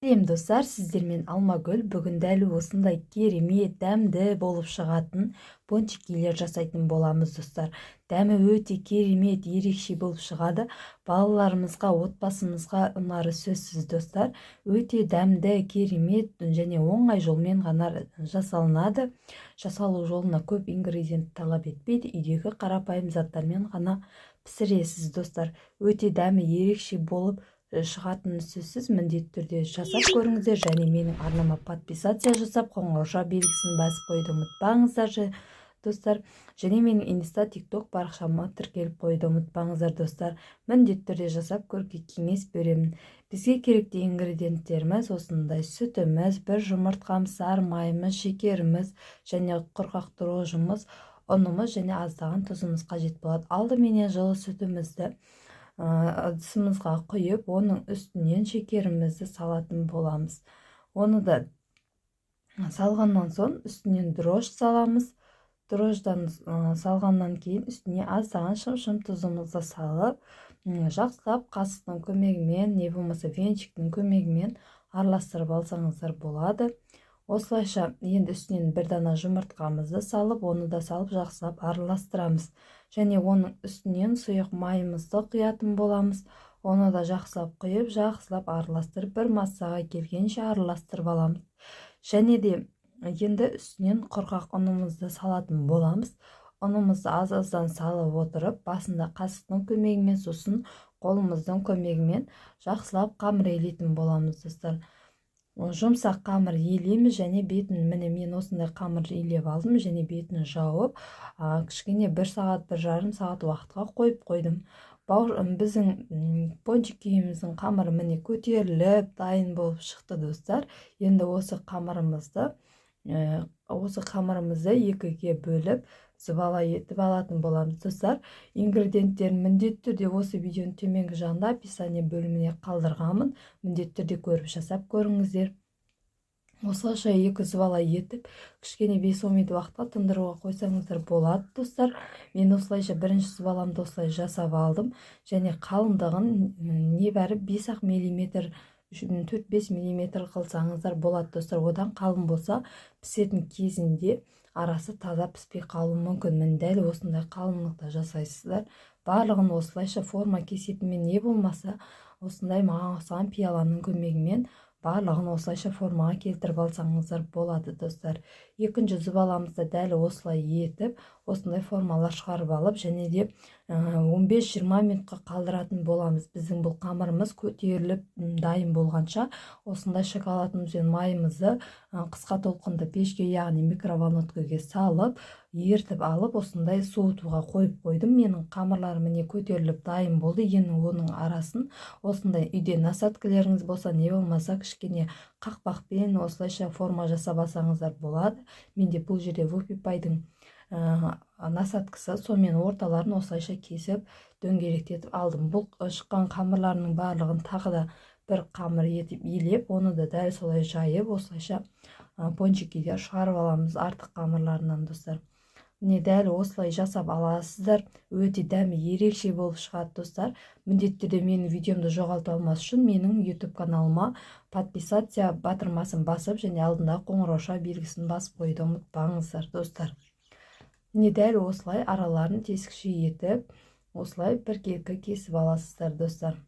Сәлем достар, сіздермен Алмагүл. Бүгін дәл осындай керемет дәмді болып шығатын пончикилер жасайтын боламыз достар. Дәмі өте керемет, ерекше болып шығады. Балаларымызға, отбасымызға ұнары сөзсіз достар. Өте дәмді, керемет және оңай жолмен ғана жасалынады. Жасалу жолына көп ингредиент талап етпейді. Үйдегі қарапайым заттармен ғана пісіресіз достар. Өте дәмі ерекше болып шығатыны сөзсіз, міндетті түрде жасап көріңіздер. Және менің арнама подписация жасап қоңырауша белгісін басып қойды ұмытпаңыздар достар. Және менің инста, тикток парақшама тіркеліп қойды ұмытпаңыздар достар. Міндетті түрде жасап көруге кеңес беремін. Бізге керекті ингредиенттеріміз осындай: сүтіміз, бір жұмыртқамыз, сары майымыз, шекеріміз және құрғақ дрожжымыз, ұнымыз және аздаған тұзымыз қажет болады. Алдыменен жылы сүтімізді ыдысымызға құйып, оның үстінен шекерімізді салатын боламыз. Оны да салғаннан соң үстінен дрожж саламыз. Дрожждан салғаннан кейін үстіне аздаған шым тұзымызды салып, жақсылап қасықтың көмегімен, не болмаса венчиктің көмегімен араластырып алсаңыздар болады. Осылайша енді үстінен бір дана жұмыртқамызды салып, оны да салып жақсылап араластырамыз. Және оның үстінен сұйық майымызды құятын боламыз. Оны да жақсылап құйып, жақсылап араластырып, бір массаға келгенше араластырып аламыз. Және де енді үстінен құрғақ ұнымызды салатын боламыз. Ұнымызды аз-аздан салып отырып, басында қасықтың көмегімен, сосын қолымыздың көмегімен жақсылап қамыр елейтін боламыз достар. Жұмсақ қамыр елейміз және бетін, міне мен осындай қамыр елеп алдым және бетін жауып, кішкене 1 сағат, 1,5 сағат уақытқа қойып қойдым. Біздің пончикиіміздің қамыры міне көтеріліп, дайын болып шықты достар. Енді осы қамырымызды екіге бөліп, зыбала етіп алатын боламыз достар. Ингредиенттерін міндетті түрде осы видеоның төменгі жағында описание бөліміне қалдырғанмын. Міндетті түрде көріп жасап көріңіздер. Осылайша екі зыбала етіп, кішкене 5-10 минут уақытқа тындыруға қойсаңыздар болады достар. Мен осылайша бірінші зыбаламды осылай жасап алдым. Және қалыңдығын небәрі 5-ақ мм, 4-5 мм қылсаңыздар болады достар. Одан қалың болса, пісетін кезінде арасы таза піспей қалуы мүмкін. Мен дәл осындай қалыңлықта жасайсыздар. Барлығын осылайша форма кесетімен, не болмаса осындай маған ұқсаған пиаланың көмегімен барлығын осылайша формаға келтіріп алсаңыздар болады достар. Екінші зыбаламызды дәл осылай етіп, осындай формалар шығарып алып, және де 15-20 минутқа қалдыратын боламыз. Біздің бұл қамырымыз көтеріліп дайын болғанша осындай шоколадымыз бен майымызды қысқа толқынды пешке, яғни микроволновкаға салып, ертіп алып, осындай суытуға қойып қойдым. Менің қамырларым міне көтеріліп дайын болды. Енді оның арасын осындай үйде насадкілеріңіз болса, не болмаса кішкене қақпақпен осылайша форма жасап алсаңыздар болады. Менде бұл жерде Вупипайдың насадкасы, сонымен орталарын осылайша кесіп дөңгелектетіп алдым. Бұл шыққан қамырларының барлығын тағы да бір қамыр етіп елеп, оны да дәл солай жайып, осылайша пончикилер шығарып аламыз артық қамырларынан достар. Міне дәл осылай жасап аласыздар. Өте дәмі ерекше болып шығады достар. Міндетті түрде менің видеомды жоғалта алмас үшін менің YouTube каналыма подписация батырмасын басып, және алдында қоңырауша белгісін басып қойды ұмытпаңыздар достар. Міне дәл осылай араларын тесікше етіп, осылай біркелкі кесіп аласыздар достар.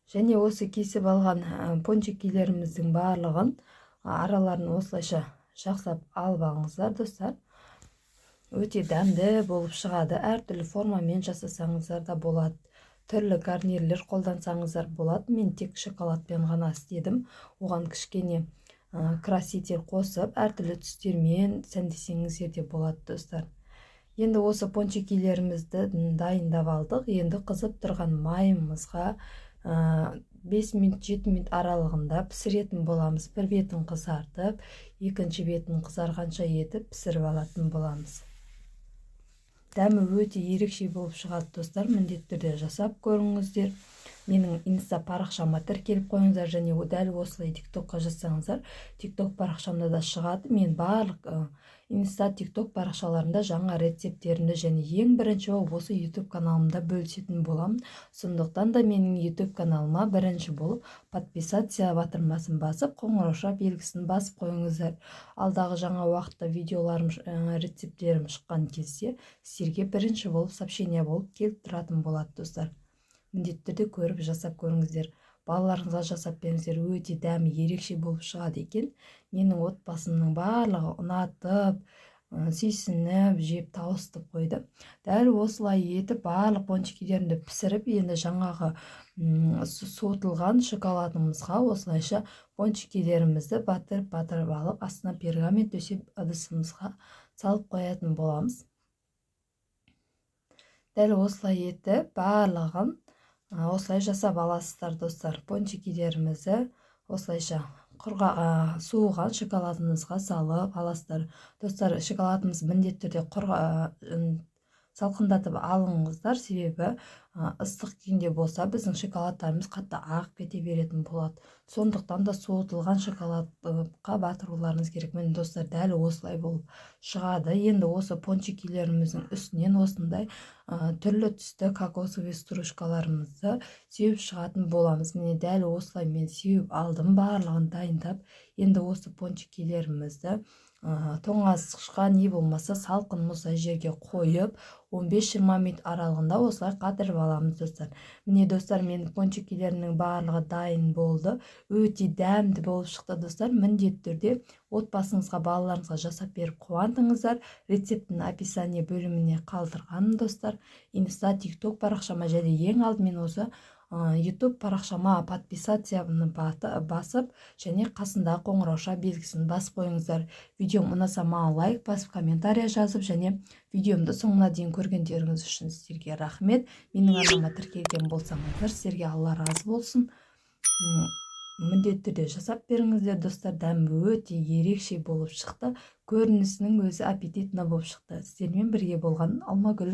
Және осы кесіп алған пончикилеріміздің барлығын араларын осылайша жақсап алып алыңыздар достар. Өте дәмді болып шығады. Әртүрлі формамен жасасаңыздар да болады. Түрлі гарнирлер қолдансаңыздар болады. Мен тек шоколадпен ғана істедім. Оған кішкене краситель қосып, әртүрлі түстермен сәндесеңіздер де болады достар. Енді осы пончикилерімізді дайындап алдық. Енді қызып тұрған майымызға 5 минут, 7 минут аралығында пісіретін боламыз. Бір бетін қызартып, екінші бетін қызарғанша етіп пісіріп алатын боламыз. Дәмі өте ерекше болып шығады достар. Міндетті түрде жасап көріңіздер. менің инста парақшама тіркеліп қойыңыздар, және дәл осылай тиктокқа жазсаңыздар тикток парақшамда да шығады. Мен барлық инста тикток парақшаларында жаңа рецепттерімді және ең бірінші болып осы YouTube каналымда бөлісетін боламын. Сондықтан да менің YouTube каналыма бірінші болып подписация батырмасын басып, қоңырауша белгісін басып қойыңыздар. Алдағы жаңа уақытта видеоларым, рецепттерім шыққан кезде сіздерге бірінші болып сообщение болып келіп тұратын болады достар. Міндетті түрде көріп жасап көріңіздер. Балаларыңызға жасап беріңіздер, өте дәмі ерекше болып шығады екен. Менің отбасымның барлығы ұнатып, сүйсініп, жеп тауысып қойды. Дәл осылай етіп барлық пончиктерімді пісіріп, енді жаңағы суытылған шоколадымызға осылайша пончиктерімізді батырып алып, астына пергамент төсеп ыдысымызға салып қоятын боламыз. Дәл осылай етіп барлығын осылай жасап аласыздар достар. Пончиктерімізді осылайша суыған шоколадымызға салып аласыздар. Достар, шоколадымыз міндетті түрде салқындатып алыңыздар, себебі ыстық күйінде болса біздің шоколадтарымыз қатты ағып кете беретін болады. Сондықтан да суытылған шоколадқа батыруларыңыз керек. Міне достар, дәл осылай болып шығады. Енді осы пончикилеріміздің үстінен осындай түрлі түсті кокосовый стружкаларымызды сеуіп шығатын боламыз. Міне дәл осылай мен сеуіп алдым, барлығын дайындап. Енді осы пончикилерімізді тоңазытқышқа не болмаса салқын мұздай жерге қойып 15-20 минут аралығында осылай қатырып аламыз достар. Міне достар, менің пончикилерімнің барлығы дайын болды. Өте дәмді болып шықты достар. Міндетті түрде отбасыңызға, балаларыңызға жасап беріп қуантыңыздар. Рецептін описание бөліміне қалдырғаным достар. Инста, тикток парақшама және ең алдымен осы YouTube парақшама подписацияны басып, және қасында қоңырауша белгісін басып қойыңыздар. Видеом ұнаса маған лайк басып, комментария жазып, және видеомды соңына дейін көргендеріңіз үшін сіздерге рахмет. Менің арнама тіркелген болсаңыздар, сіздерге Алла разы болсын. Міндетті түрде жасап беріңіздер достар. Дәмі өте ерекше болып шықты. Көрінісінің өзі аппетитті болып шықты. Сіздермен бірге болған Алмагүл.